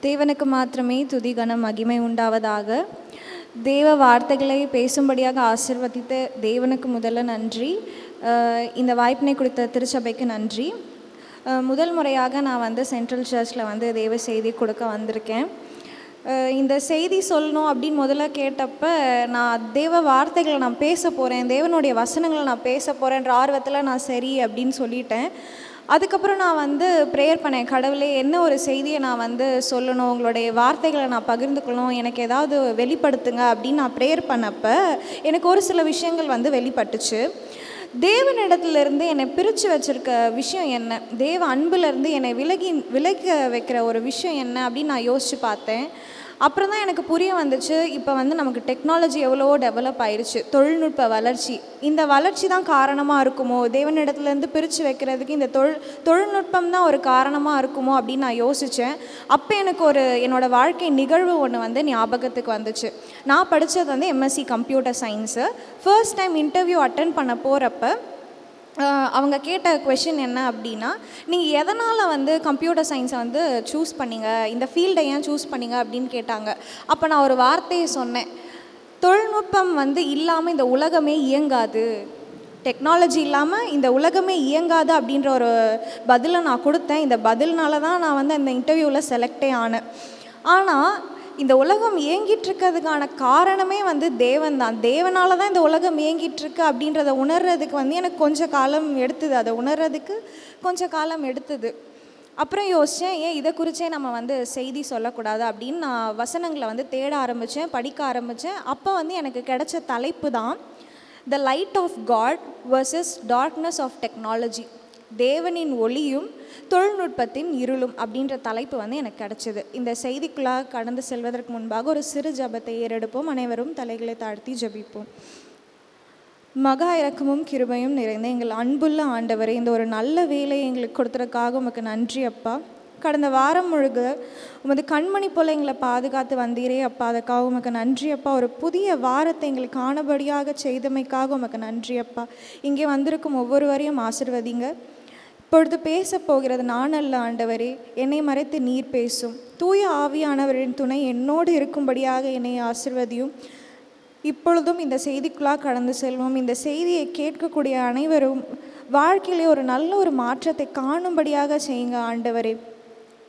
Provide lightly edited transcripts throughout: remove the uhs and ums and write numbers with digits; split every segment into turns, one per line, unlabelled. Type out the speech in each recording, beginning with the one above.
தேவனுக்கு மாத்திரமே துதி கனம் மகிமை உண்டாவதாக. தேவ வார்த்தைகளை பேசும்படியாக ஆசீர்வதித்த தேவனுக்கு முதல்ல நன்றி. இந்த வாய்ப்பினை கொடுத்த திருச்சபைக்கு நன்றி. முதல் முறையாக நான் சென்ட்ரல் சர்ச்சில் தேவ செய்தி கொடுக்க வந்திருக்கேன். இந்த செய்தி சொல்லணும் அப்படின்னு முதல்ல கேட்டப்போ, நான் தேவ வார்த்தைகளை நான் பேச போகிறேன், தேவனுடைய வசனங்களை நான் பேச போகிறேன்ற ஆர்வத்தில் நான் சரி அப்படின்னு சொல்லிட்டேன். அதுக்கப்புறம் நான் ப்ரேயர் பண்ணேன், கடவுளே என்ன ஒரு செய்தியை நான் சொல்லணும், உங்களுடைய வார்த்தைகளை நான் பகிர்ந்துக்கணும், எனக்கு ஏதாவது வெளிப்படுத்துங்க அப்படின்னு நான் ப்ரேயர் பண்ணப்போ எனக்கு ஒரு சில விஷயங்கள் வெளிப்பட்டுச்சு. தேவனிடத்துலேருந்து என்னை பிரித்து வச்சுருக்க விஷயம் என்ன, தேவ அன்புலேருந்து என்னை விலக வைக்கிற ஒரு விஷயம் என்ன அப்படின்னு நான் யோசித்து பார்த்தேன். அப்புறம் தான் எனக்கு புரிய வந்துச்சு, இப்போ நமக்கு டெக்னாலஜி எவ்வளோ டெவலப் ஆயிடுச்சு, தொழில்நுட்ப வளர்ச்சி, இந்த வளர்ச்சி தான் காரணமாக இருக்குமோ, தேவனிடத்துலேருந்து பிரித்து வைக்கிறதுக்கு இந்த தொழில்நுட்பம் தான் ஒரு காரணமாக இருக்குமோ அப்படின்னு நான் யோசித்தேன். அப்போ எனக்கு என்னோடய வாழ்க்கை நிகழ்வு ஒன்று ஞாபகத்துக்கு வந்துச்சு. நான் படித்தது MSc computer science. First time interview attend பண்ண போகிறப்ப அவங்க கேட்ட கொஷின் என்ன அப்படின்னா, நீங்கள் எதனால் கம்ப்யூட்டர் சயின்ஸை சூஸ் பண்ணிங்க, இந்த ஃபீல்டை ஏன் சூஸ் பண்ணிங்க அப்படின்னு கேட்டாங்க. அப்போ நான் ஒரு வார்த்தையை சொன்னேன், தொழில்நுட்பம் இல்லாமல் இந்த உலகமே இயங்காது, டெக்னாலஜி இல்லாமல் இந்த உலகமே இயங்காது அப்படின்ற ஒரு பதிலை நான் கொடுத்தேன். இந்த பதில்னால தான் நான் அந்த இன்டர்வியூவில் செலக்டே ஆனேன். ஆனால் இந்த உலகம் இயங்கிட்டுருக்கிறதுக்கான காரணமே தேவன் தான். தேவனால தான் இந்த உலகம் இயங்கிட்டுருக்கு அப்படின்றத உணர்றதுக்கு எனக்கு கொஞ்சம் காலம் எடுத்தது, அதை உணர்றதுக்கு கொஞ்சம் காலம் எடுத்தது. அப்புறம் யோசித்தேன், ஏன் இதை குறித்தே நம்ம செய்தி சொல்லக்கூடாது அப்படின்னு நான் வசனங்களை தேட ஆரம்பித்தேன், படிக்க ஆரம்பித்தேன். அப்போ எனக்கு கிடைச்ச தலைப்பு தான் the light of God versus darkness of technology, தேவனின் ஒளியும் தொழில்நுட்பத்தின் இருளும் அப்படின்ற தலைப்பு எனக்கு கிடச்சிது. இந்த செய்திக்குள்ளாக கடந்து செல்வதற்கு முன்பாக ஒரு சிறு ஜபத்தை ஏறெடுப்போம். அனைவரும் தலைகளை தாழ்த்தி ஜபிப்போம். மகா இரக்கமும் கிருபையும் நிறைந்த எங்கள் அன்புள்ள ஆண்டவரே, இந்த ஒரு நல்ல வேலையை எங்களுக்கு கொடுத்ததுக்காக உமக்கு நன்றி அப்பா. கடந்த வாரம் முழுக்க உமது கண்மணி போல் எங்களை பாதுகாத்து வந்தீரே அப்பா, அதுக்காக உமக்கு நன்றி அப்பா. ஒரு புதிய வாரத்தை எங்களுக்கு காணபடியாக செய்தமைக்காக உமக்கு நன்றி அப்பா. இங்கே வந்திருக்கும் ஒவ்வொருவரையும் ஆசிர்வதிங்க. இப்பொழுது பேச போகிறது நான் அல்ல ஆண்டவரே, என்னை மறைத்து நீர் பேசும். தூய ஆவியானவரின் துணை என்னோடு இருக்கும்படியாக என்னை ஆசிர்வதியும். இப்பொழுதும் இந்த செய்திக்குள்ளாக கடந்து செல்வோம். இந்த செய்தியை கேட்கக்கூடிய அனைவரும் வாழ்க்கையிலே ஒரு நல்ல ஒரு மாற்றத்தை காணும்படியாக செய்யுங்க ஆண்டவரே.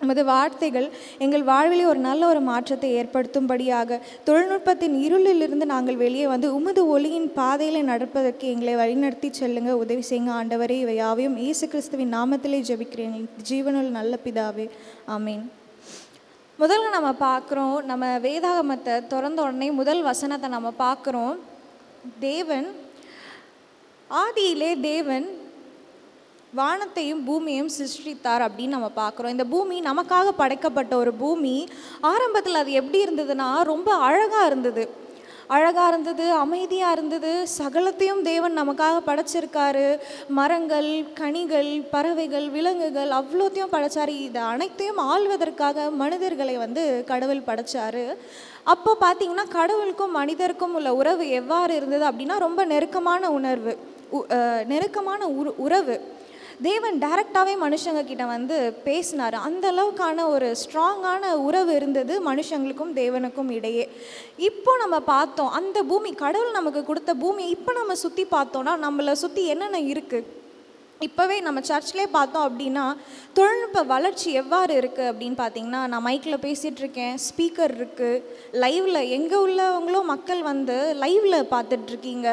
உமது வார்த்தைகள் எங்கள் வாழ்விலே ஒரு நல்ல ஒரு மாற்றத்தை ஏற்படுத்தும்படியாக, தொழில்நுட்பத்தின் இருளிலிருந்து நாங்கள் வெளியே உமது ஒளியின் பாதையில் நடப்பதற்கு எங்களை வழிநடத்தி செல்லுங்க, உதவி செய்யுங்க ஆண்டவரே. இவை யாவையும் இயேசு கிறிஸ்துவின் நாமத்திலே ஜெபிக்கிறேன், ஜீவனுள்ள நல்ல பிதாவே, ஆமீன். முதல்ல நம்ம பார்க்குறோம், நம்ம வேதாகமத்தை திறந்த உடனே முதல் வசனத்தை நம்ம பார்க்குறோம். ஆதியிலே தேவன் வானத்தையும் பூமியையும் சிருஷ்டித்தார் அப்படின்னு நம்ம பார்க்குறோம். இந்த பூமி நமக்காக படைக்கப்பட்ட ஒரு பூமி. ஆரம்பத்தில் அது எப்படி இருந்ததுன்னா, ரொம்ப அழகாக இருந்தது, அமைதியாக இருந்தது. சகலத்தையும் தேவன் நமக்காக படைச்சிருக்காரு. மரங்கள், கனிகள், பறவைகள், விலங்குகள் அவ்வளோத்தையும் படைச்சார். இது அனைத்தையும் ஆள்வதற்காக மனிதர்களை கடவுள் படைச்சார். அப்போ பார்த்திங்கன்னா கடவுளுக்கும் மனிதருக்கும் உள்ள உறவு எவ்வாறு இருந்தது அப்படின்னா, ரொம்ப நெருக்கமான உறவு. தேவன் டைரெக்டாகவே மனுஷங்க கிட்ட பேசினார். அந்த அளவுக்கான ஒரு ஸ்ட்ராங்கான உறவு இருந்தது மனுஷங்களுக்கும் தேவனுக்கும் இடையே. இப்போ நம்ம பார்த்தோம், அந்த பூமி, கடவுள் நமக்கு கொடுத்த பூமியை இப்போ நம்ம சுற்றி பார்த்தோன்னா நம்மளை சுற்றி என்னென்ன இருக்குது. இப்போவே நம்ம சர்ச்லேயே பார்த்தோம் அப்படின்னா தொழில்நுட்ப வளர்ச்சி எவ்வாறு இருக்குது அப்படின்னு பார்த்திங்கன்னா, நான் மைக்கில் பேசிகிட்ருக்கேன், ஸ்பீக்கர் இருக்குது, லைவில் எங்கே உள்ளவங்களும் மக்கள் லைவில் பார்த்துட்ருக்கீங்க.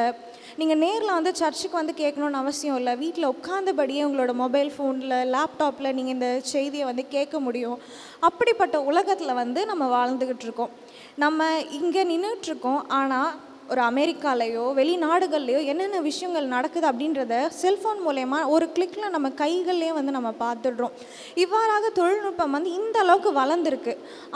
நீங்கள் நேரில் சர்ச்சுக்கு கேட்கணுன்னு அவசியம் இல்லை. வீட்டில் உட்காந்தபடியே உங்களோட மொபைல் ஃபோனில், லேப்டாப்பில் நீங்கள் இந்த செய்தியை கேட்க முடியும். அப்படிப்பட்ட உலகத்தில் நம்ம வாழ்ந்துக்கிட்டு இருக்கோம். நம்ம இங்கே நின்றுட்டுருக்கோம், ஆனால் ஒரு அமெரிக்காலேயோ வெளிநாடுகள்லையோ என்னென்ன விஷயங்கள் நடக்குது அப்படின்றத செல்ஃபோன் மூலயமா ஒரு கிளிக்கில் நம்ம கைகள்லேயே நம்ம பார்த்துடுறோம். இவ்வாறாக தொழில்நுட்பம் இந்த அளவுக்கு வளர்ந்துருக்கு.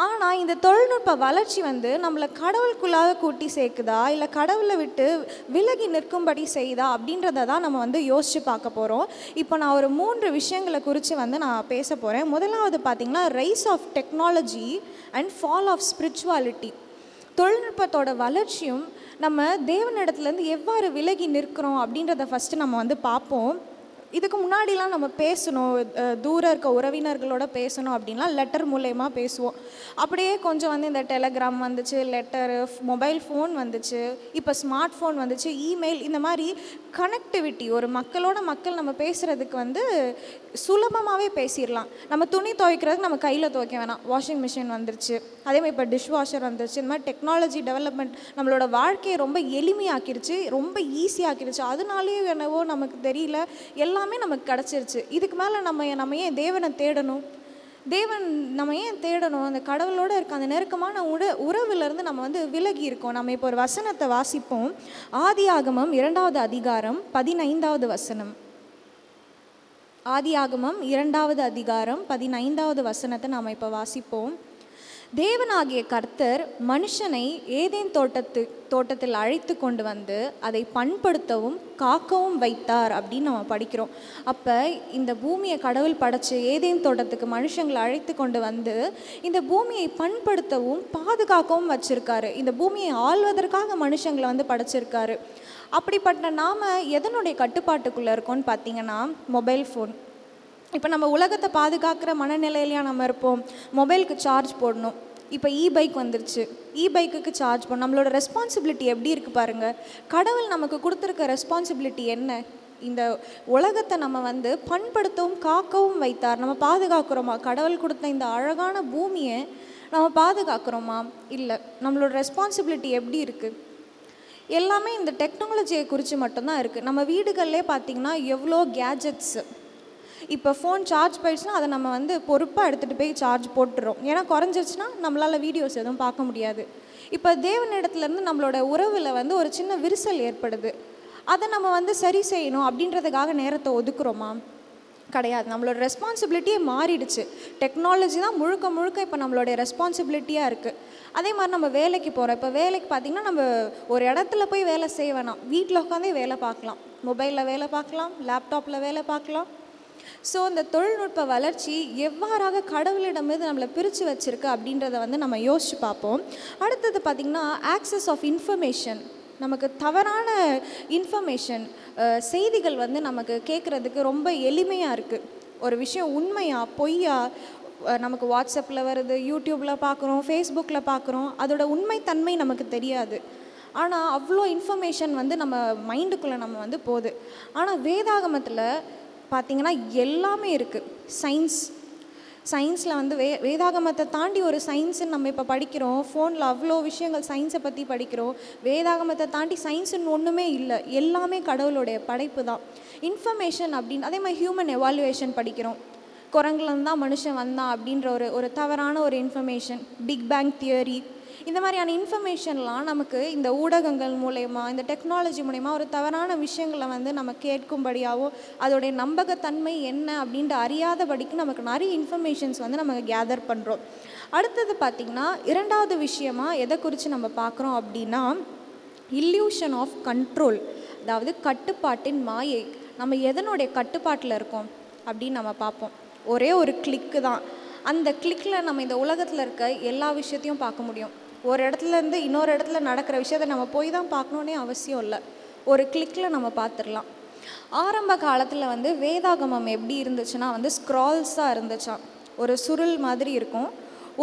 ஆனால் இந்த தொழில்நுட்ப வளர்ச்சி நம்மளை கடவுளுக்குள்ளாக கூட்டி சேர்க்குதா, இல்லை கடவுளை விட்டு விலகி நிற்கும்படி செய்யுதா அப்படின்றத தான் நம்ம யோசித்து பார்க்க போகிறோம். இப்போ நான் ஒரு 3 விஷயங்களை குறித்து நான் பேச போகிறேன். முதலாவது பார்த்திங்கன்னா, rise of technology and fall of spirituality. தொழில்நுட்பத்தோட வளர்ச்சியும் நம்ம தேவனிடத்துலேருந்து எவ்வாறு விலகி நிற்கிறோம் அப்படின்றத ஃபஸ்ட்டு நம்ம பார்ப்போம். இதுக்கு முன்னாடிலாம் நம்ம பேசணும், தூரம் இருக்க உறவினர்களோட பேசணும் அப்படின்னா லெட்டர் மூலயமா பேசுவோம். அப்படியே கொஞ்சம் வந்து இந்த டெலகிராம் வந்துச்சு, லெட்டரு, மொபைல் ஃபோன் வந்துச்சு, இப்போ ஸ்மார்ட் ஃபோன் வந்துச்சு, இமெயில், இந்த மாதிரி கனெக்டிவிட்டி, ஒரு மக்களோட மக்கள் நம்ம பேசுகிறதுக்கு வந்து சுலபமாகவே பேசிடலாம். நம்ம துணி துவைக்கிறதுக்கு நம்ம கையில் துவைக்க வேணாம், வாஷிங் மிஷின் வந்துருச்சு. அதே மாதிரி இப்போ டிஷ் வாஷர் வந்துருச்சு. இந்த மாதிரி டெக்னாலஜி டெவலப்மெண்ட் நம்மளோட வாழ்க்கையை ரொம்ப எளிமையாக்கிருச்சு, ரொம்ப ஈஸியாக்கிருச்சு. அதனாலேயே என்னவோ நமக்கு தெரியல, எல்லாமே நமக்கு கிடச்சிருச்சு. இதுக்கு மேலே நம்ம ஏன் தேவனை தேடணும்? நம்ம ஏன் தேடணும்? அந்த கடவுளோடு இருக்க அந்த நெருக்கமான உறவிலிருந்து நம்ம வந்து விலகி இருக்கோம். நம்ம இப்போ ஒரு வசனத்தை வாசிப்போம். ஆதியாகமம் 2வது அதிகாரம் 15வது வசனம். ஆதியாகமம் 2வது அதிகாரம் 15வது வசனத்தை நாம் இப்போ வாசிப்போம். தேவனாகிய கர்த்தர் மனுஷனை ஏதேன் தோட்டத்தில் அழைத்து கொண்டு வந்து அதை பண்படுத்தவும் காக்கவும் வைத்தார் அப்படின்னு நம்ம படிக்கிறோம். அப்போ இந்த பூமியை கடவுள் படைச்சு ஏதேன் தோட்டத்துக்கு மனுஷங்களை அழைத்து கொண்டு வந்து இந்த பூமியை பண்படுத்தவும் பாதுகாக்கவும் வச்சுருக்காரு. இந்த பூமியை ஆள்வதற்காக மனுஷங்களை வந்து படைச்சிருக்காரு. அப்படிப்பட்ட நாம் எதனுடைய கட்டுப்பாட்டுக்குள்ளே இருக்கோன்னு பார்த்தீங்கன்னா மொபைல் ஃபோன். இப்போ நம்ம உலகத்தை பாதுகாக்கிற மனநிலையிலையாக நம்ம இருப்போம். மொபைலுக்கு சார்ஜ் போடணும். இப்போ பைக் வந்துருச்சு, பைக்குக்கு சார்ஜ் பண்ணணும். நம்மளோட ரெஸ்பான்சிபிலிட்டி எப்படி இருக்குது பாருங்கள். கடவுள் நமக்கு கொடுத்துருக்க ரெஸ்பான்சிபிலிட்டி என்ன? இந்த உலகத்தை நம்ம வந்து பண்படுத்தவும் காக்கவும் வைத்தார். நம்ம பாதுகாக்கிறோமா? கடவுள் கொடுத்த இந்த அழகான பூமியை நம்ம பாதுகாக்கிறோமா? இல்லை. நம்மளோட ரெஸ்பான்சிபிலிட்டி எப்படி இருக்குது? எல்லாமே இந்த டெக்னாலஜியை குறித்து மட்டும்தான் இருக்குது. நம்ம வீடுகள்லே பார்த்திங்கன்னா எவ்வளோ கேஜெட்ஸு. இப்போ ஃபோன் சார்ஜ் போயிடுச்சுன்னா அதை நம்ம வந்து பொறுப்பாக எடுத்துகிட்டு போய் சார்ஜ் போட்டுறோம். ஏன்னா குறைஞ்சிருச்சுன்னா நம்மளால் வீடியோஸ் எதுவும் பார்க்க முடியாது. இப்போ தேவனிடத்துலேருந்து நம்மளோட உறவில் வந்து ஒரு சின்ன விரிசல் ஏற்படுது. அதை நம்ம வந்து சரி செய்யணும் அப்படின்றதுக்காக நேரத்தை ஒதுக்குறோமா? கிடையாது. நம்மளோட ரெஸ்பான்சிபிலிட்டியே மாறிடுச்சு. டெக்னாலஜி தான் முழுக்க இப்போ நம்மளுடைய ரெஸ்பான்சிபிலிட்டியாக இருக்குது. அதே மாதிரி நம்ம வேலைக்கு போகிறோம். இப்போ வேலைக்கு பார்த்திங்கன்னா நம்ம ஒரு இடத்துல போய் வேலை செய்ய வேணாம், வீட்டில் உட்காந்தே வேலை பார்க்கலாம். மொபைலில் வேலை பார்க்கலாம், லேப்டாப்பில் வேலை பார்க்கலாம். ஸோ இந்த தொழில்நுட்ப வளர்ச்சி எவ்வாறாக கடவுளிடமிருந்து நம்மளை பிரித்து வச்சுருக்கு அப்படின்றத வந்து நம்ம யோசித்து பார்ப்போம். அடுத்தது பார்த்திங்கன்னா ஆக்சஸ் ஆஃப் இன்ஃபர்மேஷன். நமக்கு தவறான இன்ஃபர்மேஷன், செய்திகள் வந்து நமக்கு கேட்குறதுக்கு ரொம்ப எளிமையாக இருக்குது. ஒரு விஷயம் உண்மையா பொய்யா நமக்கு வாட்ஸ்அப்பில் வருது, யூடியூப்பில் பார்க்குறோம், ஃபேஸ்புக்கில் பார்க்குறோம். அதோட உண்மைத்தன்மை நமக்கு தெரியாது. ஆனால் அவ்வளோ இன்ஃபர்மேஷன் வந்து நம்ம மைண்டுக்குள்ளே நம்ம வந்து போகுது. ஆனால் வேதாகமத்தில் பார்த்திங்கன்னா எல்லாமே இருக்குது. சயின்ஸில் வந்து வேதாகமத்தை தாண்டி ஒரு சயின்ஸுன்னு நம்ம இப்போ படிக்கிறோம். ஃபோனில் அவ்வளோ விஷயங்கள் சயின்ஸை பற்றி படிக்கிறோம். வேதாகமத்தை தாண்டி சயின்ஸுன்னு ஒன்றுமே இல்லை. எல்லாமே கடவுளுடைய படைப்பு தான். இன்ஃபர்மேஷன் அப்படின்னு அதே மாதிரி ஹியூமன் எவாலுவேஷன் படிக்கிறோம். குரங்குலேருந்து தான் மனுஷன் வந்தான் அப்படின்ற ஒரு தவறான ஒரு இன்ஃபர்மேஷன், பிக் பேங் தியரி, இந்த மாதிரியான இன்ஃபர்மேஷன்லாம் நமக்கு இந்த ஊடகங்கள் மூலயமா, இந்த டெக்னாலஜி மூலயமா ஒரு தவறான விஷயங்களை வந்து நம்ம கேட்கும்படியாகவோ அதோடைய நம்பகத்தன்மை என்ன அப்படின்ட்டு அறியாதபடிக்கு நமக்கு நிறைய இன்ஃபர்மேஷன்ஸ் வந்து நம்ம கேதர் பண்ணுறோம். அடுத்தது பார்த்திங்கன்னா 2வது விஷயமாக எதை குறித்து நம்ம பார்க்குறோம் அப்படின்னா இல்யூஷன் ஆஃப் கண்ட்ரோல். அதாவது கட்டுப்பாட்டின் மாயை. நம்ம எதனுடைய கட்டுப்பாட்டில் இருக்கோம் அப்படின்னு நம்ம பார்ப்போம். ஒரே ஒரு கிளிக்கு தான். அந்த கிளிக்கில் நம்ம இந்த உலகத்தில் இருக்க எல்லா விஷயத்தையும் பார்க்க முடியும். ஒரு இடத்துலேருந்து இன்னொரு இடத்துல நடக்கிற விஷயத்தை நம்ம போய் தான் பார்க்கணுன்னே அவசியம் இல்லை. ஒரு கிளிக்கில் நம்ம பார்த்துடலாம். ஆரம்ப காலத்தில் வந்து வேதாகமம் எப்படி இருந்துச்சுன்னா வந்து ஸ்க்ரால்ஸாக இருந்துச்சான். ஒரு சுருள் மாதிரி இருக்கும்.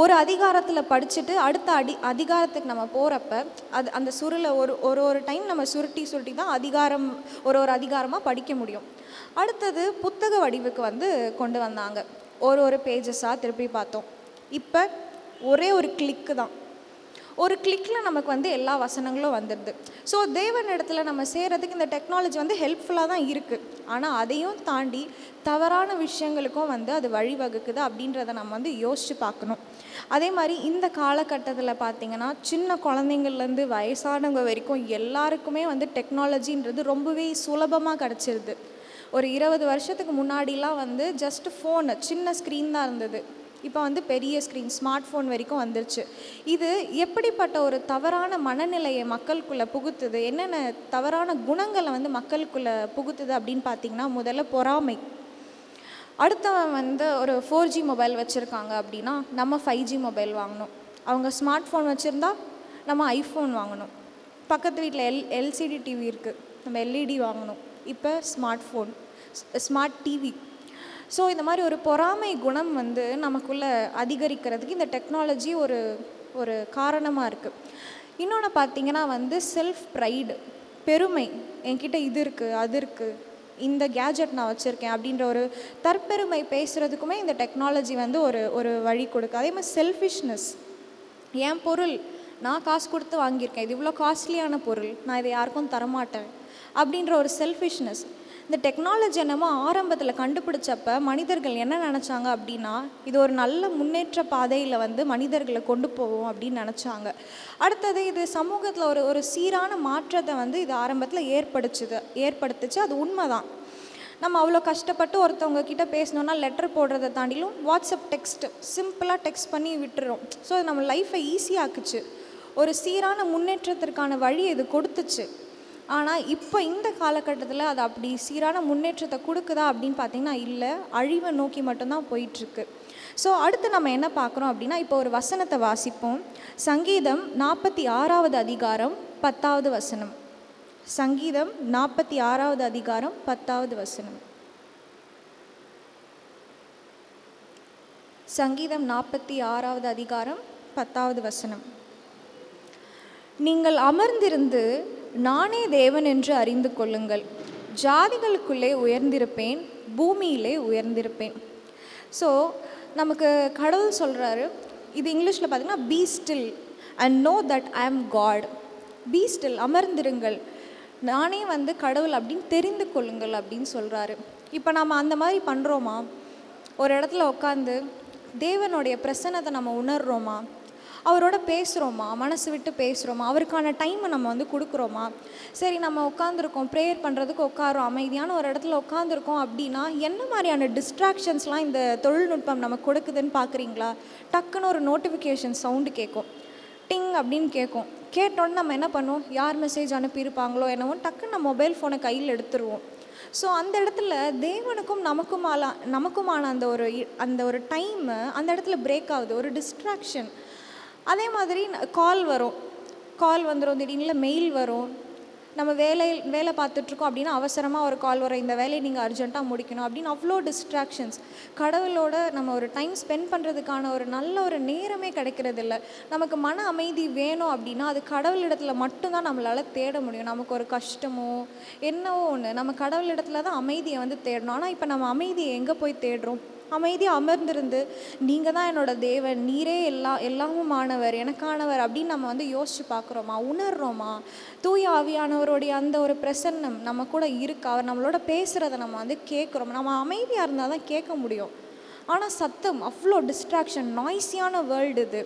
ஒரு அதிகாரத்தில் படிச்சுட்டு அடுத்த அதிகாரத்துக்கு நம்ம போகிறப்ப அந்த சுருளை ஒரு டைம் நம்ம சுருட்டி தான் அதிகாரம் ஒரு அதிகாரமாக படிக்க முடியும். அடுத்தது புத்தக வடிவுக்கு வந்து கொண்டு வந்தாங்க. ஒரு பேஜஸாக திருப்பி பார்த்தோம். இப்போ ஒரே ஒரு கிளிக்கு தான். ஒரு கிளிக்கில் நமக்கு வந்து எல்லா வசனங்களும் வந்துடுது. ஸோ தேவனிடத்தில் நம்ம செய்கிறதுக்கு இந்த டெக்னாலஜி வந்து ஹெல்ப்ஃபுல்லாக தான் இருக்குது. ஆனால் அதையும் தாண்டி தவறான விஷயங்களுக்கும் வந்து அது வழிவகுக்குது அப்படின்றத நம்ம வந்து யோசித்து பார்க்கணும். அதே மாதிரி இந்த காலகட்டத்தில் பார்த்திங்கன்னா சின்ன குழந்தைங்கள்லேருந்து வயசானவங்க வரைக்கும் எல்லாருக்குமே வந்து டெக்னாலஜின்றது ரொம்பவே சுலபமாக கிடச்சிருது. ஒரு 20 வருஷத்துக்கு முன்னாடிலாம் வந்து ஜஸ்ட் ஃபோனு சின்ன ஸ்க்ரீன் தான் இருந்தது. இப்போ வந்து பெரிய ஸ்க்ரீன், ஸ்மார்ட் ஃபோன் வரைக்கும் வந்துருச்சு. இது எப்படிப்பட்ட ஒரு தவறான மனநிலையை மக்களுக்குள்ளே புகுத்துது, என்னென்ன தவறான குணங்களை வந்து மக்களுக்குள்ளே புகுத்துது அப்படின்னு பார்த்திங்கன்னா முதல்ல பொறாமை. அடுத்தவன் வந்து ஒரு 4G மொபைல் வச்சுருக்காங்க அப்படின்னா நம்ம 5G மொபைல் வாங்கணும். அவங்க ஸ்மார்ட் ஃபோன் வச்சுருந்தா நம்ம ஐஃபோன் வாங்கணும். பக்கத்து வீட்டில் எல்சிடி டிவி இருக்குது, நம்ம எல்இடி வாங்கணும். இப்போ smart phone. Smart TV. So இந்த மாதிரி ஒரு பொறாமை குணம் வந்து நமக்குள்ளே அதிகரிக்கிறதுக்கு இந்த டெக்னாலஜி ஒரு ஒரு காரணமாக இருக்குது. இன்னொன்று பார்த்திங்கன்னா வந்து செல்ஃப் ப்ரைடு, பெருமை, என்கிட்ட இது இருக்குது அது இருக்குது, இந்த கேஜெட் நான் வச்சுருக்கேன் அப்படின்ற ஒரு தற்பெருமை பேசுகிறதுக்குமே இந்த டெக்னாலஜி வந்து ஒரு ஒரு வழி கொடுக்கு. அதே மாதிரி செல்ஃபிஷ்னஸ், என் பொருள் நான் காசு கொடுத்து வாங்கியிருக்கேன், இது இவ்வளோ காஸ்ட்லியான பொருள், நான் இதை யாருக்கும் தரமாட்டேன் அப்படின்ற ஒரு செல்ஃபிஷ்னஸ். இந்த டெக்னாலஜி என்னமோ ஆரம்பத்தில் கண்டுபிடிச்சப்ப மனிதர்கள் என்ன நினச்சாங்க அப்படின்னா, இது ஒரு நல்ல முன்னேற்ற பாதையில் வந்து மனிதர்களை கொண்டு போவோம் அப்படின்னு நினச்சாங்க. அடுத்தது இது சமூகத்தில் ஒரு ஒரு சீரான மாற்றத்தை வந்து இது ஆரம்பத்தில் ஏற்படுத்துச்சு. அது உண்மை தான். நம்ம அவ்வளோ கஷ்டப்பட்டு ஒருத்தவங்க கிட்ட பேசணுன்னா லெட்டர் போடுறதை தாண்டிலும் வாட்ஸ்அப் டெக்ஸ்ட் சிம்பிளாக டெக்ஸ்ட் பண்ணி விட்டுறோம். ஸோ அது நம்ம லைஃப்பை ஈஸியாக்குச்சு, ஒரு சீரான முன்னேற்றத்திற்கான வழி இது கொடுத்துச்சு. ஆனால் இப்போ இந்த காலகட்டத்தில் அது அப்படி சீரான முன்னேற்றத்தை கொடுக்குதா அப்படின்னு பார்த்திங்கன்னா இல்லை, அழிவை நோக்கி மட்டும்தான் போயிட்டுருக்கு. ஸோ அடுத்து நம்ம என்ன பார்க்குறோம் அப்படின்னா, இப்போ ஒரு வசனத்தை வாசிப்போம். சங்கீதம் 46வது அதிகாரம் 10வது வசனம். சங்கீதம் 46வது அதிகாரம் 10வது வசனம். சங்கீதம் 46வது அதிகாரம் 10வது வசனம். நீங்கள் அமர்ந்திருந்து நானே தேவன் என்று அறிந்து கொள்ளுங்கள், ஜாதிகளுக்குள்ளே உயர்ந்திருப்பேன், பூமியிலே உயர்ந்திருப்பேன். ஸோ நமக்கு கடவுள் சொல்கிறாரு, இது இங்கிலீஷில் பார்த்திங்கன்னா be still and know that I am God. B still, அமர்ந்திருங்கள், நானே வந்து கடவுள் அப்படின்னு தெரிந்து கொள்ளுங்கள் அப்படின்னு சொல்கிறாரு. இப்போ நம்ம அந்த மாதிரி பண்ணுறோமா? ஒரு இடத்துல உட்காந்து தேவனுடைய பிரசன்னத்தை நம்ம உணர்கிறோமா? அவரோட பேசுகிறோமா? மனசு விட்டு பேசுகிறோமா? அவருக்கான டைமை நம்ம வந்து கொடுக்குறோமா? சரி, நம்ம உட்காந்துருக்கோம், ப்ரேயர் பண்ணுறதுக்கு உட்காரோம், அமைதியான ஒரு இடத்துல உட்காந்துருக்கோம் அப்படின்னா என்ன மாதிரியான டிஸ்ட்ராக்ஷன்ஸ்லாம் இந்த தொழில்நுட்பம் நமக்கு கொடுக்குதுன்னு பார்க்குறீங்களா? டக்குன்னு ஒரு நோட்டிஃபிகேஷன் சவுண்டு கேட்கும், டிங் அப்படின்னு கேட்கும். கேட்டோன்னு நம்ம என்ன பண்ணுவோம், யார் மெசேஜ் அனுப்பியிருப்பாங்களோ என்னவோ டக்குன்னு நம்ம மொபைல் ஃபோனை கையில் எடுத்துருவோம். ஸோ அந்த இடத்துல தேவனுக்கும் நமக்குமான அந்த ஒரு டைமு அந்த இடத்துல பிரேக் ஆகுது, ஒரு டிஸ்ட்ராக்ஷன். அதே மாதிரி கால் வந்துடும், திடீர்னு மெயில் வரும். நம்ம வேலை பார்த்துட்ருக்கோம் அப்படின்னா அவசரமாக ஒரு கால் வரும், இந்த வேலையை நீங்கள் அர்ஜென்ட்டாக முடிக்கணும் அப்படின்னு. அவ்வளோ டிஸ்ட்ராக்ஷன்ஸ். கடவுளோட நம்ம ஒரு டைம் ஸ்பெண்ட் பண்ணுறதுக்கான ஒரு நல்ல ஒரு நேரமே கிடைக்கிறதில்ல. நமக்கு மன அமைதி வேணும் அப்படின்னா அது கடவுளிடத்தில் மட்டும்தான் நம்மளால் தேட முடியும். நமக்கு ஒரு கஷ்டமோ என்னவோ ஒன்று, நம்ம கடவுளிடத்தில் தான் அமைதியை வந்து தேடணும். ஆனால் இப்போ நம்ம அமைதியை எங்கே போய் தேடுறோம்? அமைதியாக அமர்ந்திருந்து நீங்கள் தான் என்னோட தேவன், நீரே எல்லாமும் ஆனவர், எனக்கானவர் அப்படின்னு நம்ம வந்து யோசித்து பார்க்குறோமா? உணர்கிறோமா? தூய ஆவியானவருடைய அந்த ஒரு பிரசன்னம் நம்ம கூட இருக்கா? அவர் நம்மளோட பேசுகிறத நம்ம வந்து கேட்குறோம். நம்ம அமைதியாக இருந்தால் தான் கேட்க முடியும். ஆனால் சத்தம், அவ்வளோ டிஸ்ட்ராக்ஷன், நாய்ஸியான வேர்ல்டு இது.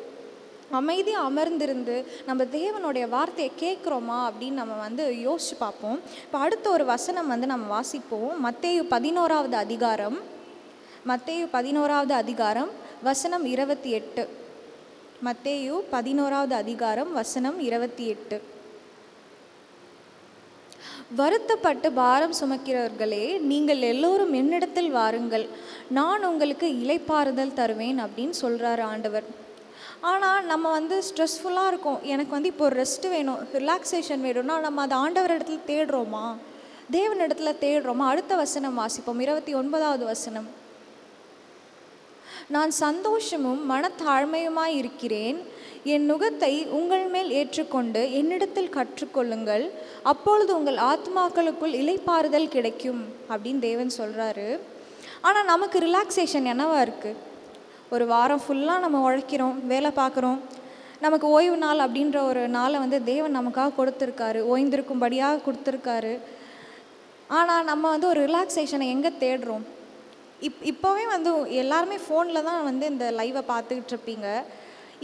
அமைதியாக அமர்ந்திருந்து நம்ம தேவனுடைய வார்த்தையை கேட்குறோமா அப்படின்னு நம்ம வந்து யோசித்து பார்ப்போம். இப்போ அடுத்த ஒரு வசனம் வந்து நம்ம வாசிப்போம். மத்தேயு 11வது அதிகாரம், மத்தேயு 11வது அதிகாரம் வசனம் 28. மத்தேயு 11வது அதிகாரம் வசனம் 28. வருத்தப்பட்டு பாரம் சுமக்கிறவர்களே, நீங்கள் எல்லோரும் என்னிடத்தில் வாருங்கள், நான் உங்களுக்கு இளைப்பாறுதல் தருவேன் அப்படின்னு சொல்கிறாரு ஆண்டவர். ஆனால் நம்ம வந்து ஸ்ட்ரெஸ்ஃபுல்லாக இருக்கோம், எனக்கு வந்து இப்போ ஒரு ரெஸ்ட் வேணும், ரிலாக்ஸேஷன் வேணும்னா நம்ம அதை ஆண்டவர் இடத்துல தேடுறோமா? தேவன் இடத்துல தேடுறோமா? அடுத்த வசனம் வாசிப்போம். 29வது வசனம். நான் சந்தோஷமும் மனத்தாழ்மையுமாய் இருக்கிறேன், என் நுகத்தை உங்கள் மேல் ஏற்றுக்கொண்டு என்னிடத்தில் கற்றுக்கொள்ளுங்கள், அப்பொழுது உங்கள் ஆத்மாக்களுக்குள் இளைப்பாறுதல் கிடைக்கும் அப்படின்னு தேவன் சொல்கிறாரு. ஆனால் நமக்கு ரிலாக்ஸேஷன் என்னவா இருக்குது? ஒரு வாரம் ஃபுல்லாக நம்ம உழைக்கிறோம், வேலை பார்க்குறோம், நமக்கு ஓய்வு நாள் அப்படின்ற ஒரு நாளை வந்து தேவன் நமக்காக கொடுத்துருக்காரு, ஓய்ந்திருக்கும்படியாக கொடுத்துருக்காரு. ஆனால் நம்ம வந்து ஒரு ரிலாக்ஸேஷனை எங்கே தேடுறோம்? இப்போவே வந்து எல்லாருமே ஃபோனில் தான் வந்து இந்த லைவை பார்த்துக்கிட்டு இருப்பீங்க.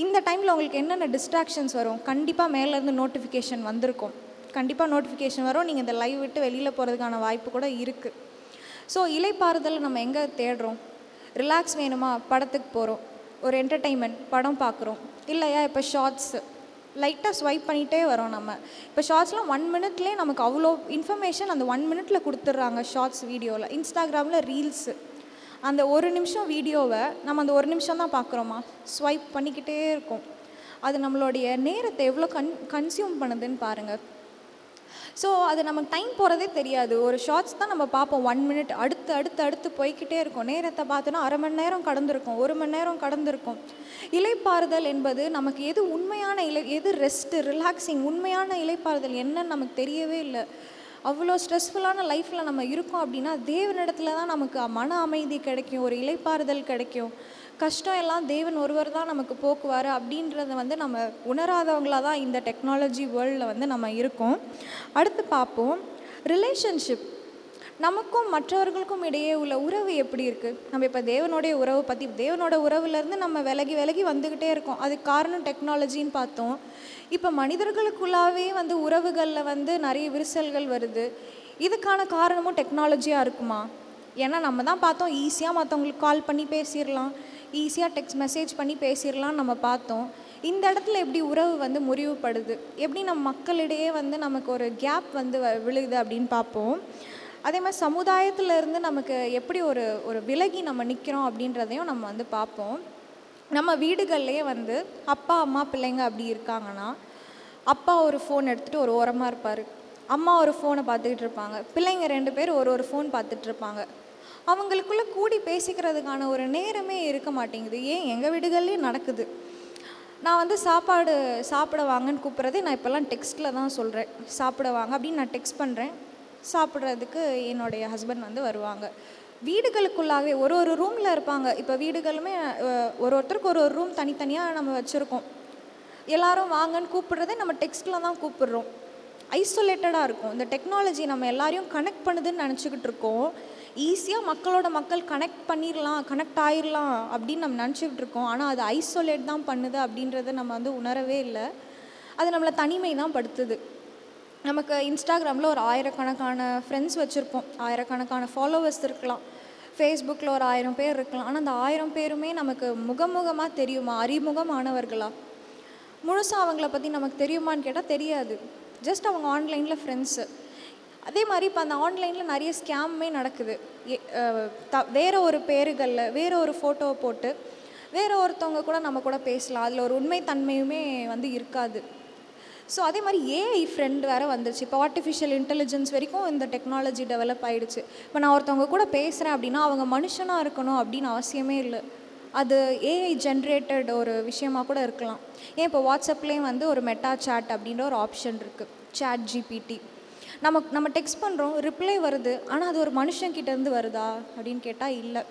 இந்த டைமில் உங்களுக்கு என்னென்ன டிஸ்ட்ராக்ஷன்ஸ் வரும்? கண்டிப்பாக மேலேருந்து நோட்டிஃபிகேஷன் வந்திருக்கும், கண்டிப்பாக நோட்டிஃபிகேஷன் வரும். நீங்கள் இந்த லைவ் விட்டு வெளியில் போகிறதுக்கான வாய்ப்பு கூட இருக்குது. ஸோ இளைப்பாறுதல் நம்ம எங்கே தேடுறோம்? ரிலாக்ஸ் வேணுமா? படத்துக்கு போகிறோம், ஒரு என்டர்டெயின்மெண்ட் படம் பார்க்குறோம். இல்லையா இப்போ ஷார்ட்ஸு லைட்டாக ஸ்வைப் பண்ணிகிட்டே வரோம். நம்ம இப்போ ஷார்ட்ஸ்லாம் 1 மினிட்லேயே நமக்கு அவ்வளோ இன்ஃபர்மேஷன் அந்த 1 மினிட்டில் கொடுத்துட்றாங்க. ஷார்ட்ஸ் வீடியோவில், இன்ஸ்டாகிராமில் ரீல்ஸு, அந்த ஒரு நிமிஷம் வீடியோவை நம்ம அந்த ஒரு நிமிஷம் தான் பார்க்குறோமா? ஸ்வைப் பண்ணிக்கிட்டே இருக்கோம். அது நம்மளுடைய நேரத்தை எவ்வளோ கன்சியூம் பண்ணுதுன்னு பாருங்கள். ஸோ அது நமக்கு டைம் போகிறதே தெரியாது. ஒரு ஷார்ட்ஸ் தான் நம்ம பார்ப்போம் 1 மினிட், அடுத்து அடுத்து அடுத்து போய்க்கிட்டே இருக்கும். நேரத்தை பார்த்தோன்னா அரை மணி நேரம் கடந்திருக்கும், 1 மணி நேரம் கடந்திருக்கும். இளைப்பாறுதல் என்பது நமக்கு எது உண்மையான எது ரெஸ்ட்டு, ரிலாக்ஸிங், உண்மையான இளைப்பாறுதல் என்னன்னு நமக்கு தெரியவே இல்லை. அவ்வளோ ஸ்ட்ரெஸ்ஃபுல்லான லைஃப்பில் நம்ம இருக்கோம் அப்படின்னா தேவனிடத்துல தான் நமக்கு மன அமைதி கிடைக்கும், ஒரு இளைப்பாறுதல் கிடைக்கும். கஷ்டம் எல்லாம் தேவன் ஒருவர் தான் நமக்கு போக்குவார் அப்படின்றத வந்து நம்ம உணராதவங்களாக தான் இந்த டெக்னாலஜி வேர்ல்டில் வந்து நம்ம இருக்கோம். அடுத்து பார்ப்போம், ரிலேஷன்ஷிப். நமக்கும் மற்றவர்களுக்கும் இடையே உள்ள உறவு எப்படி இருக்குது? நம்ம இப்போ தேவனுடைய உறவை பற்றி, தேவனோட உறவுலேருந்து நம்ம விலகி விலகி வந்துக்கிட்டே இருக்கோம். அதுக்கு காரணம் டெக்னாலஜின்னு பார்த்தோம். இப்போ மனிதர்களுக்குள்ளாவே வந்து உறவுகளில் வந்து நிறைய விரிசல்கள் வருது. இதுக்கான காரணமும் டெக்னாலஜியாக இருக்குமா? ஏன்னா நம்ம தான் பார்த்தோம், ஈஸியாக மற்றவங்களுக்கு கால் பண்ணி பேசிடலாம், ஈஸியாக டெக்ஸ்ட் மெசேஜ் பண்ணி பேசிடலான்னு நம்ம பார்த்தோம். இந்த இடத்துல எப்படி உறவு வந்து முறிவுபடுது, எப்படி நம்ம மக்களிடையே வந்து நமக்கு ஒரு கேப் வந்து விழுகுது அப்படின்னு பார்ப்போம். அதே மாதிரி சமுதாயத்தில் இருந்து நமக்கு எப்படி ஒரு ஒரு விலகி நம்ம நிற்கிறோம் அப்படின்றதையும் நம்ம வந்து பார்ப்போம். நம்ம வீடுகள்லேயே வந்து அப்பா அம்மா பிள்ளைங்க அப்படி இருக்காங்கன்னா, அப்பா ஒரு ஃபோன் எடுத்துகிட்டு ஒரு ஓரமாக இருப்பார், அம்மா ஒரு ஃபோனை பார்த்துக்கிட்டு இருப்பாங்க, பிள்ளைங்க 2 பேர் ஒரு ஃபோன் பார்த்துட்ருப்பாங்க. அவங்களுக்குள்ளே கூடி பேசிக்கிறதுக்கான ஒரு நேரமே இருக்க மாட்டேங்குது. ஏன் எங்கள் வீடுகள்லேயும் நடக்குது. நான் வந்து சாப்பிட வாங்கன்னு கூப்பிட்றதே நான் இப்போல்லாம் டெக்ஸ்ட்டில் தான் சொல்கிறேன். சாப்பிட வாங்க அப்படின்னு நான் டெக்ஸ்ட் பண்ணுறேன், சாப்பிட்றதுக்கு என்னுடைய ஹஸ்பண்ட் வந்து வருவாங்க. வீடுகளுக்குள்ளாகவே ஒரு ரூமில் இருப்பாங்க. இப்போ வீடுகளுமே ஒருத்தருக்கு ஒரு ரூம் தனித்தனியாக நம்ம வச்சுருக்கோம். எல்லோரும் வாங்கன்னு கூப்பிட்றதே நம்ம டெக்ஸ்ட்டில் தான் கூப்பிட்றோம். ஐசோலேட்டடாக இருக்கும். இந்த டெக்னாலஜி நம்ம எல்லாரையும் கனெக்ட் பண்ணுதுன்னு நினச்சிக்கிட்டு இருக்கோம். ஈஸியாக மக்கள் கனெக்ட் ஆகிடலாம் அப்படின்னு நம்ம நினச்சிக்கிட்டு இருக்கோம். ஆனால் அது ஐசோலேட் தான் பண்ணுது அப்படின்றத நம்ம வந்து உணரவே இல்லை. அது நம்மளை தனிமை தான் படுத்துது. நமக்கு இன்ஸ்டாகிராமில் ஒரு 1000கணக்கான ஃப்ரெண்ட்ஸ் வச்சுருப்போம், 1000கணக்கான ஃபாலோவர்ஸ் இருக்கலாம், ஃபேஸ்புக்கில் ஒரு 1000 பேர் இருக்கலாம். ஆனால் அந்த 1000 பேருமே நமக்கு முகமுகமாக தெரியுமா, அறிமுகமானவர்களா? முழுசாக அவங்கள பற்றி நமக்கு தெரியுமான்னு கேட்டால் தெரியாது. ஜஸ்ட் அவங்க ஆன்லைனில் ஃப்ரெண்ட்ஸு. அதே மாதிரி இப்போ அந்த ஆன்லைனில் நிறைய ஸ்கேம்மே நடக்குது. வேறு ஒரு பேருகளில் வேறு ஒரு ஃபோட்டோவை போட்டு வேறு ஒருத்தவங்க கூட நம்ம கூட பேசலாம். அதில் ஒரு உண்மை தன்மையுமே வந்து இருக்காது. ஸோ அதே மாதிரி ஏஐ ஃப்ரெண்ட் வேறு வந்துருச்சு. இப்போ ஆர்டிஃபிஷியல் இன்டெலிஜென்ஸ் வரைக்கும் இந்த டெக்னாலஜி டெவலப் ஆகிடுச்சு. இப்போ நான் ஒருத்தவங்க கூட பேசுகிறேன் அப்படின்னா அவங்க மனுஷனாக இருக்கணும் அப்படின்னு அவசியமே இல்லை. அது ஏஐ ஜென்ரேட்டட் ஒரு விஷயமாக கூட இருக்கலாம். ஏன் இப்போ வாட்ஸ்அப்லேயும் வந்து ஒரு மெட்டா சேட் அப்படின்ற ஒரு ஆப்ஷன் இருக்குது, சேட் ஜிபிடி. நம்ம டெக்ஸ்ட் பண்ணுறோம், ரிப்ளை வருது, ஆனால் அது ஒரு மனுஷங்கிட்டேருந்து வருதா அப்படின்னு கேட்டால் இல்லை.